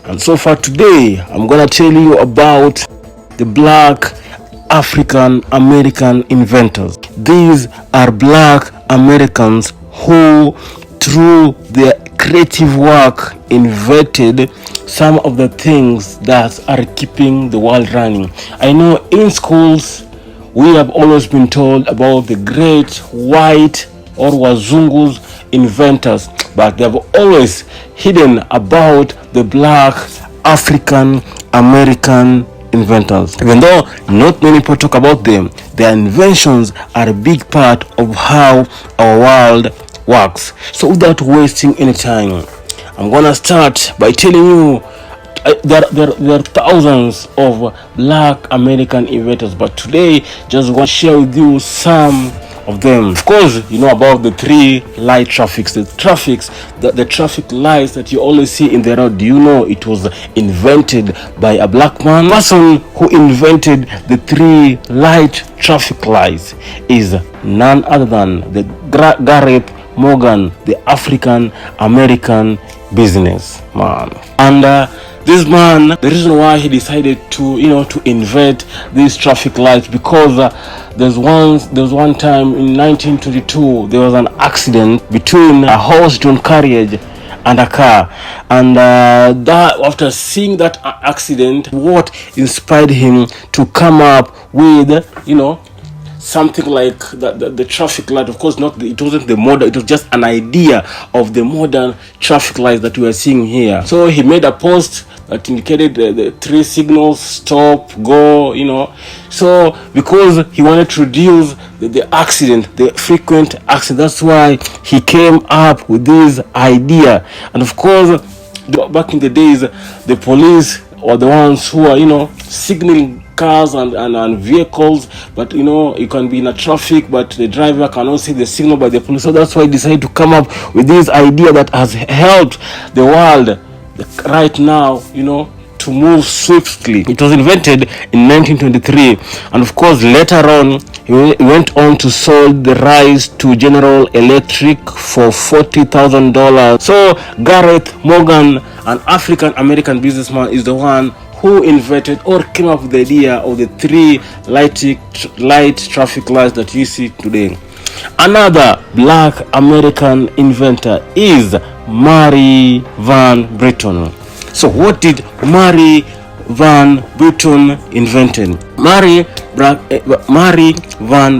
And so far today, I'm gonna tell you about the Black African American inventors. These are Black Americans who, through their creative work, invented some of the things that are keeping the world running. I know in schools we have always been told about the great white or wazungu's inventors, but they have always hidden about the Black African American inventors. Even though not many people talk about them, their inventions are a big part of how our world works. So without wasting any time, I'm gonna start by telling you there are thousands of Black American inventors, but today just want to share with you some of them. Of course, you know about the three light traffics. The traffic lights that you always see in the road. Do you know it was invented by a black man? The person who invented the three light traffic lights is none other than the Gareth Morgan, the African American businessman. And this man, the reason why he decided to invent these traffic lights, because there's one time in 1922 there was an accident between a horse-drawn carriage and a car, and that after seeing that accident, what inspired him to come up with something like the traffic light. Of course, it wasn't the modern, it was just an idea of the modern traffic lights that we are seeing here. So he made a post that indicated the three signals: stop, go, So because he wanted to reduce the frequent accident, that's why he came up with this idea. And of course, back in the days, the police were the ones who are signaling cars and vehicles, but you can be in a traffic, but the driver cannot see the signal by the police. So that's why he decided to come up with this idea that has helped the world right now, to move swiftly. It was invented in 1923, and of course later on he went on to sell the rights to General Electric for $40,000. So Gareth Morgan, an African American businessman, is the one who invented or came up with the idea of the three light traffic lights that you see today. Another Black American inventor is Mary Van Britton. So what did Mary Van Britton invented? Mary Van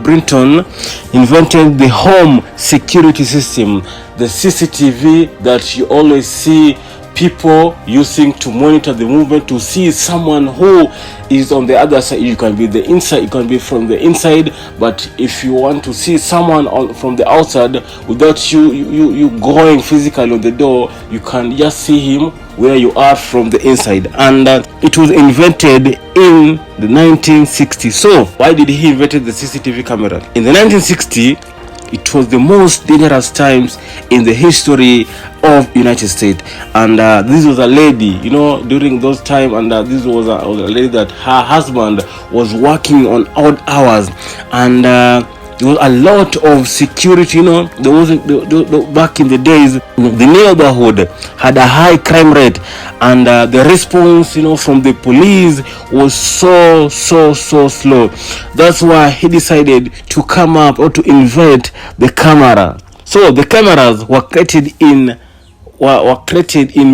Britton invented the home security system, the CCTV that you always see people using to monitor the movement, to see someone who is on the other side. You can be the inside, you can be from the inside, but if you want to see someone from the outside without you going physically on the door, you can just see him where you are from the inside. And it was invented in the 1960s. So why did he invent the CCTV camera? In the 1960s, it was the most dangerous times in the history of United States, and this was a lady, during those time, and this was a lady that her husband was working on odd hours, and there was a lot of security. There wasn't back in the days, the neighborhood had a high crime rate, and the response from the police was so slow. That's why he decided to come up or to invent the camera. So the cameras were created in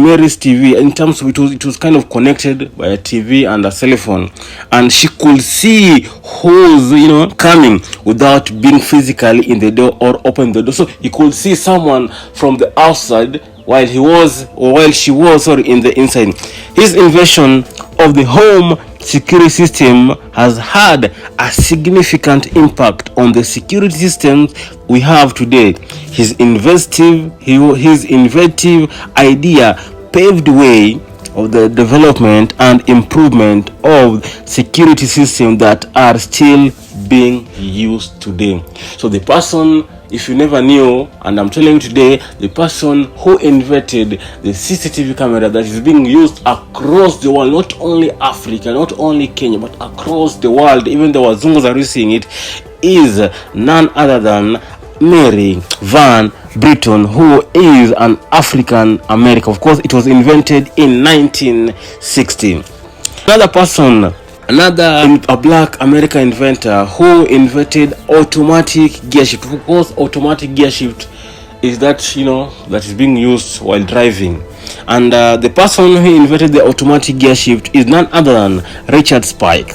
Mary's TV. In terms of it was kind of connected by a TV and a cell phone, and she could see who's coming without being physically in the door or open the door. So he could see someone from the outside while she was in the inside. His invention of the home security system has had a significant impact on the security systems we have today. His inventive idea paved the way of the development and improvement of security systems that are still being used today. So the person, if you never knew, and I'm telling you today, the person who invented the CCTV camera that is being used across the world, not only Africa, not only Kenya, but across the world, even the Wazungus are using it, is none other than Mary Van Britain, who is an African American. Of course, it was invented in 1960. A black American inventor who invented automatic gear shift. Of course, automatic gear shift is that that is being used while driving, and the person who invented the automatic gear shift is none other than Richard Spike.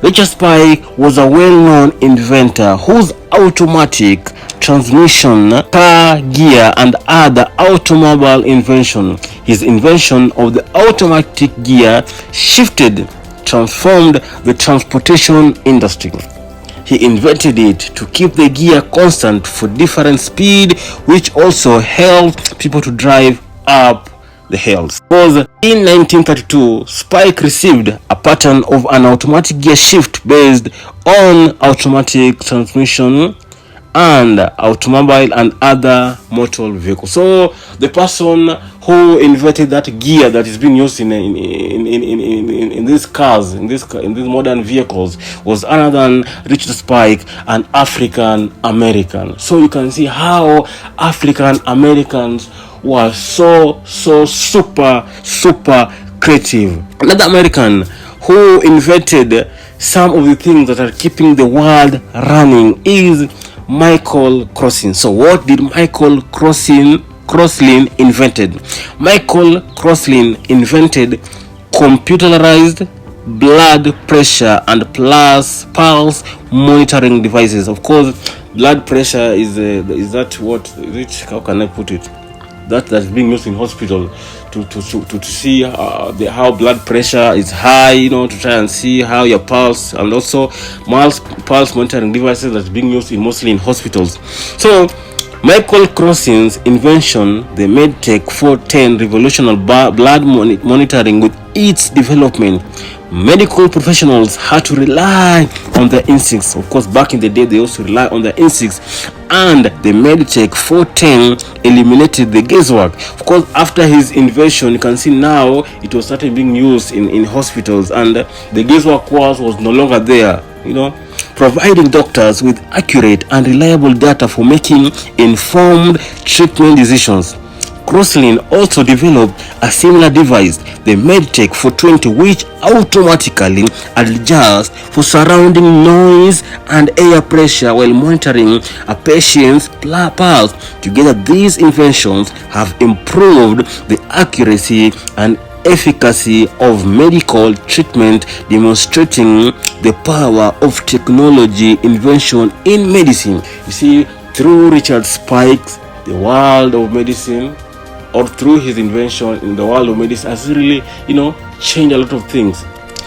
Richard Spike was a well-known inventor whose automatic transmission, car gear, and other automobile invention. His invention of the automatic gear transformed the transportation industry. He invented it to keep the gear constant for different speed, which also helped people to drive up the hills. Because in 1932, Spike received a pattern of an automatic gear shift based on automatic transmission and automobile and other motor vehicles. So the person who invented that gear that is being used in these cars, in these modern vehicles, was other than Richard Spike, an African American. So you can see how African Americans were so super creative. Another American who invented some of the things that are keeping the world running is Michael Crosslin. So what did Michael Crosslin invented? Michael Crosslin invented computerized blood pressure and pulse monitoring devices. Of course, blood pressure is that what is it? How can I put it? That's being used in hospital to see how blood pressure is high, to try and see how your pulse, and also pulse monitoring devices that's being used mostly in hospitals. So Michael Crosslin's invention, the MedTech 410, revolutionized blood monitoring. With its development, medical professionals had to rely on their instincts. Of course, back in the day, they also rely on their instincts, and the MedTech 410 eliminated the guesswork. Of course, after his invention, you can see now it was started being used in hospitals, and the guesswork was no longer there, providing doctors with accurate and reliable data for making informed treatment decisions. Crosslin also developed a similar device, the MedTech 420, which automatically adjusts for surrounding noise and air pressure while monitoring a patient's pulse. Together, these inventions have improved the accuracy and efficacy of medical treatment, demonstrating the power of technology invention in medicine. You see, through Richard Spike's, the world of medicine, or through his invention in the world of medicine, has really, changed a lot of things.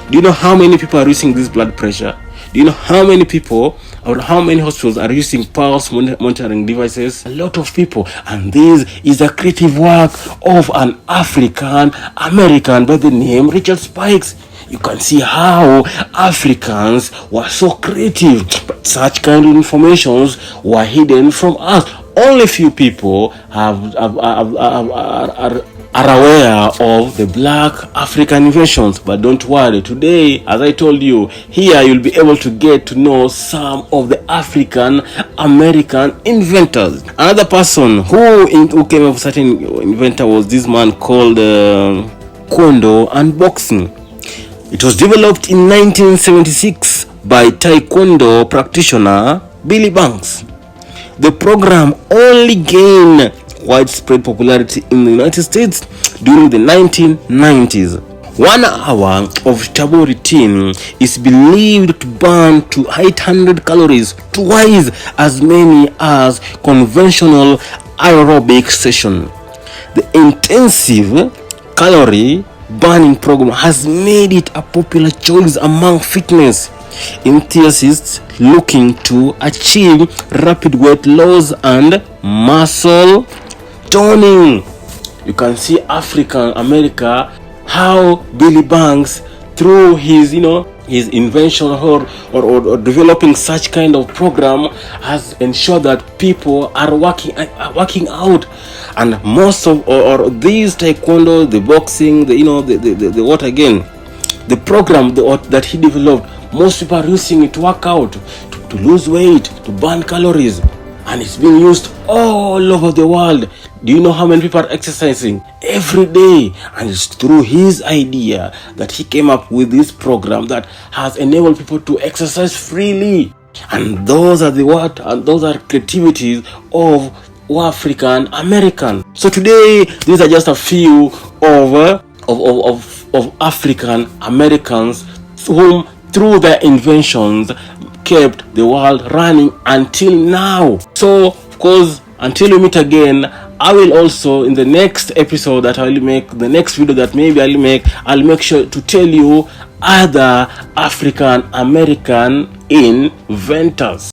Do you know how many people are using this blood pressure? Do you know how many people or how many hospitals are using pulse monitoring devices? A lot of people. And this is a creative work of an African American by the name Richard Spikes. You can see how Africans were so creative, but such kind of informations were hidden from us. Only few people are aware of the black African inventions. But don't worry, today, as I told you, here you'll be able to get to know some of the African American inventors. Another person who came up with certain inventor was this man called Taekwondo and boxing. It was developed in 1976 by Taekwondo practitioner Billy Banks. The program only gained widespread popularity in the United States during the 1990s. 1 hour of turbo routine is believed to burn to 800 calories, twice as many as conventional aerobic session. The intensive calorie burning program has made it a popular choice among fitness enthusiasts looking to achieve rapid weight loss and muscle toning. You can see African America, how Billy Banks, through his his invention or developing such kind of program, has ensured that people are working out. And most of or these taekwondo, the boxing, the what again, the program that he developed, most people are using it to work out, to lose weight, to burn calories. and it's being used all over the world. Do you know how many people are exercising every day? And it's through his idea that he came up with this program that has enabled people to exercise freely. And those are the what? And those are creativities of African American. So today, these are just a few of African Americans whom, through their inventions, kept the world running until now. So, of course, until we meet again, I will also, in the next episode that I will make, the next video that maybe I'll make sure to tell you other African American inventors.